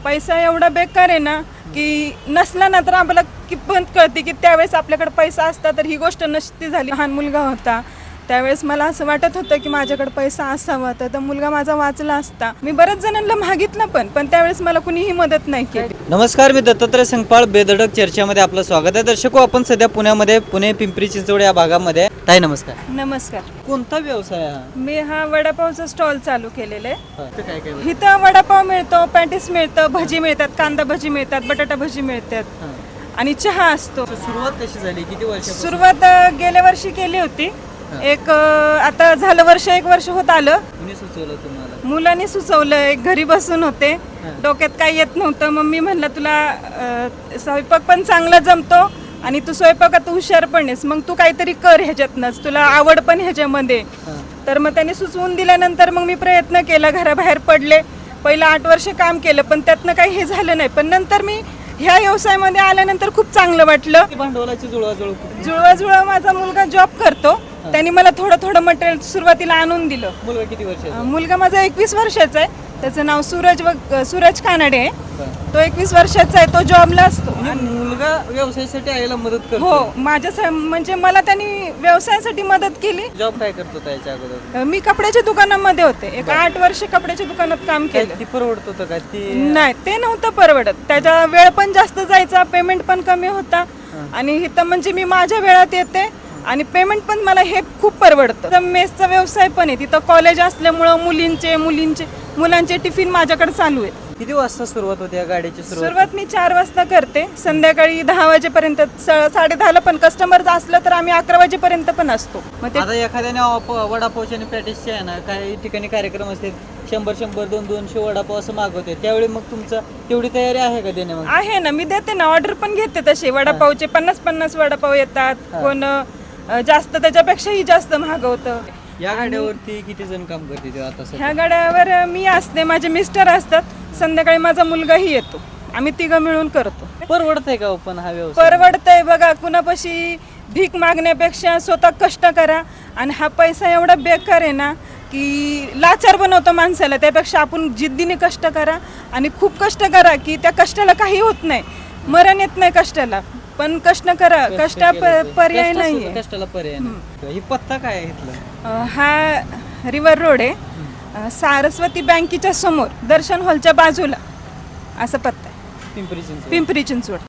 पैसा एवढा बेकार आहे ना की नसला ना तर आम्हाला किंमत कळते की त्यावेळेस आपल्याकडे पैसा असता तर ही गोष्ट नसती झाली. लहान मुलगा होता त्यावेळेस मला असं वाटत होतं की माझ्याकडे पैसा असावा तर मुलगा माझा वाचला असता. मी बऱ्याच जणांना मागितलं पण त्यावेळेस मला कुणीही मदत नाही केली. नमस्कार, मी दत्तात्रय संगपाळ. बेधडक चर्चेमध्ये आपलं स्वागत आहे. दर्शको, आपण सध्या पुण्यामध्ये पुणे पिंपरी चिंचवड या भागामध्ये. ताई नमस्कार. नमस्कार. कोणता व्यवसाय हा? मी हा वडापावचा स्टॉल चालू केलेला आहे. काय काय इथं वडापाव मिळतो, पॅटीस मिळतं, भजी मिळतात, कांदा भजी मिळतात, बटाटा भजी मिळतात आणि चहा असतो. सुरुवात कशी झाली? किती वर्ष? सुरुवात गेल्या वर्षी केली होती. आता झालं वर्ष, 1 वर्ष होत आलं. कोणी सुचवलं तुम्हाला? मुलांनी सुचवलं. घरी बसून होते, डोक्यात काही येत नव्हतं. मम्मी म्हणलं तुला स्वयंपाक पण चांगला जमतो आणि तू स्वयंपाकात हुशार पण आहेस, मग तू काहीतरी कर ह्याच्यातनंच, तुला आवड पण ह्याच्यामध्ये. तर मग त्यांनी सुचवून दिल्यानंतर मग मी प्रयत्न केला, घराबाहेर पडले. पहिलं 8 वर्ष काम केलं पण त्यातनं काही हे झालं नाही. पण नंतर मी ह्या व्यवसायामध्ये आल्यानंतर खूप चांगलं वाटलं. भांडवलाची जुळवाजुळव माझा मुलगा जॉब करतो, त्यांनी मला थोडं मटेरियल सुरुवातीला आणून दिलं. मुलगा किती वर्षाचा? मुलगा माझा 21 वर्षाचा आहे. त्याचं नाव सूरज कानडे आहे. तो 21 वर्षाचा आहे. तो जॉबला असतो. मुलगा व्यवसायासाठी आईला मदत करतो? हो, म्हणजे मला त्यांनी व्यवसायासाठी मदत केली. जॉब काय करतो त्याच्या अगोदर? मी कपड्याच्या दुकानामध्ये होते. 8 वर्ष कपड्याच्या दुकानात काम केलं. ती परवडत होतं का? ती नाही, ते नव्हतं परवडत. त्याचा वेळ पण जास्त जायचा, पेमेंट पण कमी होता. आणि इथं म्हणजे मी माझ्या वेळात येते आणि पेमेंट पण मला हे खूप परवडतं. मेसचा व्यवसाय पण आहे. तिथं कॉलेज असल्यामुळं मुलांचे टिफिन माझ्याकडे चालू आहेत. किती वाजता सुरुवात होते या गाडीची? सुरुवात मी 4 वाजता करते, संध्याकाळी 10 वाजेपर्यंत. 10:30ला पण कस्टमर असलं तर आम्ही 11 वाजेपर्यंत पण असतो. मग आता एखाद्याने वडापावचे आणि पॅटीसचे आहे ना, काही ठिकाणी कार्यक्रम असतात, 100 200 वडापाव असं मागवते, त्यावेळी मग तुमचं तेवढी तयारी आहे का देणे? मग आहे ना, मी देते ना, ऑर्डर पण घेते तसे. वडापावचे 50 वडापाव येतात, कोण जास्त त्याच्यापेक्षाही जास्त मागवतं. या गाड्यावरती किती जण काम करते आता? ह्या गाड्यावर मी असते, माझे मिस्टर असतात, संध्याकाळी माझा मुलगाही येतो. आम्ही तिघं मिळून करतो. परवडतंय का पण हा व्यवसाय? परवडतंय बघा. कुणापाशी भीक मागण्यापेक्षा स्वतः कष्ट करा. आणि हा पैसा एवढा बेकार आहे ना की लाचार बनवतो माणसाला. त्यापेक्षा आपण जिद्दीने कष्ट करा आणि खूप कष्ट करा की त्या कष्टाला काही होत नाही, मरण येत नाही कष्टाला. पण कष्ट करा, पर्याय नाहीये. कष्टाला पर्याय नाही. ही पत्ता काय आहे इथलं? हा रिव्हर रोड आहे, सारस्वती बँकेच्या समोर, दर्शन हॉलच्या बाजूला असा पत्ता आहे, पिंपरी चिंचवड. पिंपरी चिंचवड.